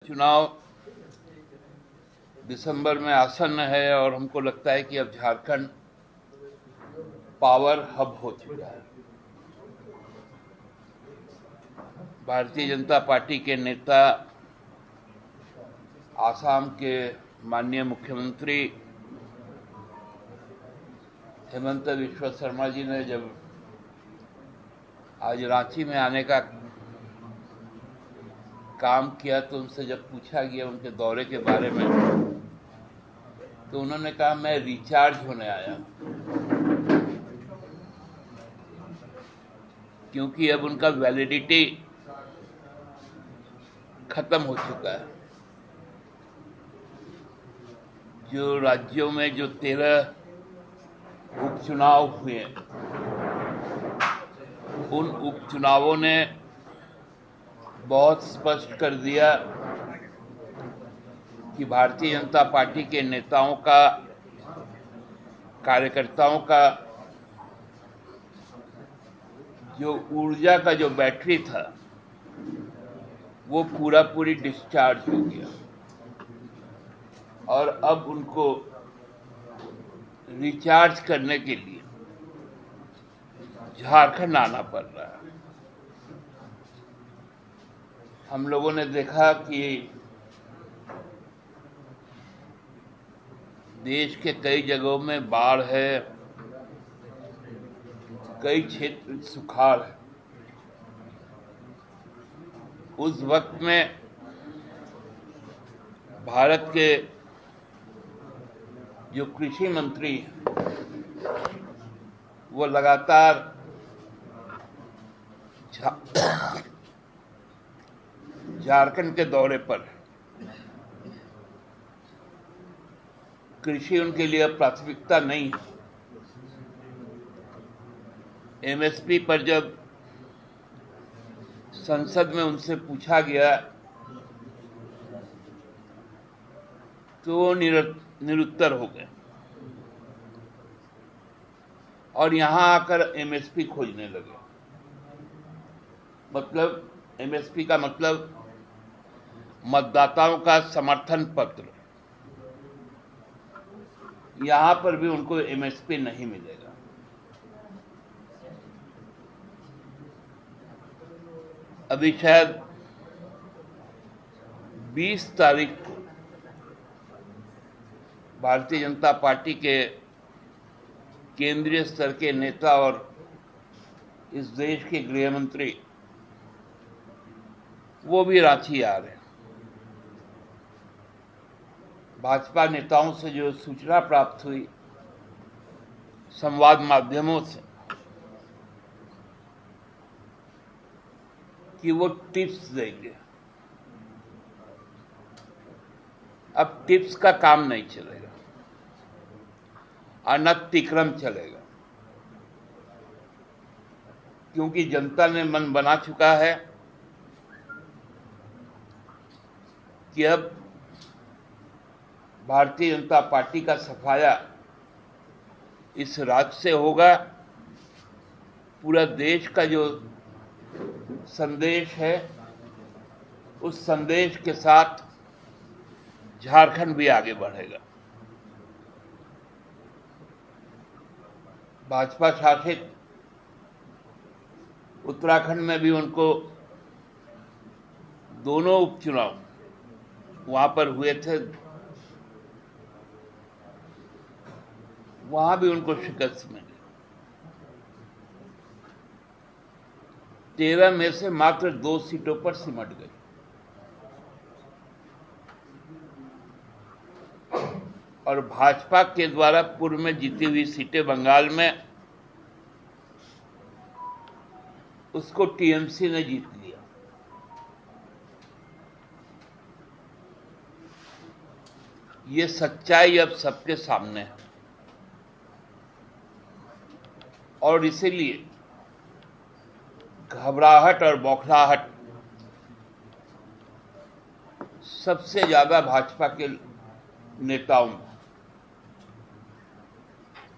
चुनाव दिसंबर में आसन्न है और हमको लगता है कि अब झारखंड पावर हब हो चुका है। भारतीय जनता पार्टी के नेता, आसाम के माननीय मुख्यमंत्री हेमंत बिस्वा शर्मा जी ने जब आज रांची में आने का काम किया तो उनसे जब पूछा गया उनके दौरे के बारे में तो उन्होंने कहा मैं रिचार्ज होने आया, क्योंकि अब उनका वैलिडिटी खत्म हो चुका है। जो राज्यों में जो 13 उपचुनाव हुए, उन उपचुनावों ने बहुत स्पष्ट कर दिया कि भारतीय जनता पार्टी के नेताओं का, कार्यकर्ताओं का जो ऊर्जा का जो बैटरी था वो पूरी डिस्चार्ज हो गया और अब उनको रिचार्ज करने के लिए झारखंड आना पड़ रहा है। हम लोगों ने देखा कि देश के कई जगहों में बाढ़ है, कई क्षेत्र सुखाड़ है। उस वक्त में भारत के जो कृषि मंत्री वो लगातार झारखंड के दौरे पर। कृषि उनके लिए प्राथमिकता नहीं है। एमएसपी पर जब संसद में उनसे पूछा गया तो वो निरुत्तर हो गए और यहां आकर एमएसपी खोजने लगे। मतलब एमएसपी का मतलब मतदाताओं का समर्थन पत्र। यहां पर भी उनको एमएसपी नहीं मिलेगा। अभी शायद 20 तारीख को भारतीय जनता पार्टी के केंद्रीय स्तर के नेता और इस देश के गृह मंत्री वो भी रांची आ रहे हैं। भाजपा नेताओं से जो सूचना प्राप्त हुई संवाद माध्यमों से कि वो टिप्स देंगे। अब टिप्स का काम नहीं चलेगा, अनतिक्रम चलेगा, क्योंकि जनता ने मन बना चुका है कि अब भारतीय जनता पार्टी का सफाया इस राज्य से होगा। पूरा देश का जो संदेश है उस संदेश के साथ झारखंड भी आगे बढ़ेगा। भाजपा शासित उत्तराखंड में भी उनको दोनों उपचुनाव वहां पर हुए थे, वहां भी उनको शिकस्त मिली। 13 में से मात्र 2 सीटों पर सिमट गई। और भाजपा के द्वारा पूर्व में जीती हुई सीटें बंगाल में उसको टीएमसी ने जीत लिया। ये सच्चाई अब सबके सामने है और इसीलिए घबराहट और बौखलाहट सबसे ज्यादा भाजपा के नेताओं में।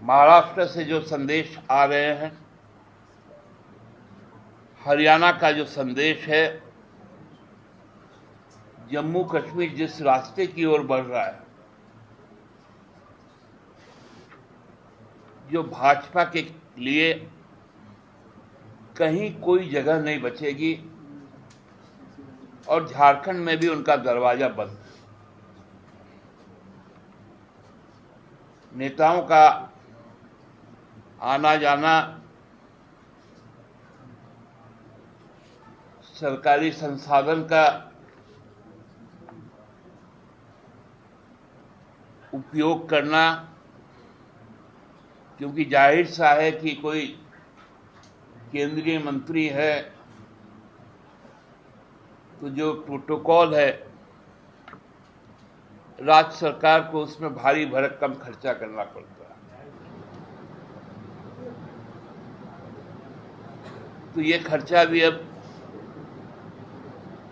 महाराष्ट्र से जो संदेश आ रहे हैं, हरियाणा का जो संदेश है, जम्मू कश्मीर जिस रास्ते की ओर बढ़ रहा है, जो भाजपा के लिए कहीं कोई जगह नहीं बचेगी और झारखंड में भी उनका दरवाजा बंद। नेताओं का आना जाना सरकारी संसाधन का उपयोग करना, क्योंकि जाहिर सा है कि कोई केंद्रीय मंत्री है तो जो प्रोटोकॉल है राज्य सरकार को उसमें भारी भरकम खर्चा करना पड़ता है। तो ये खर्चा भी अब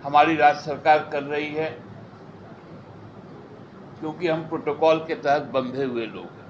हमारी राज्य सरकार कर रही है, क्योंकि हम प्रोटोकॉल के तहत बंधे हुए लोग हैं।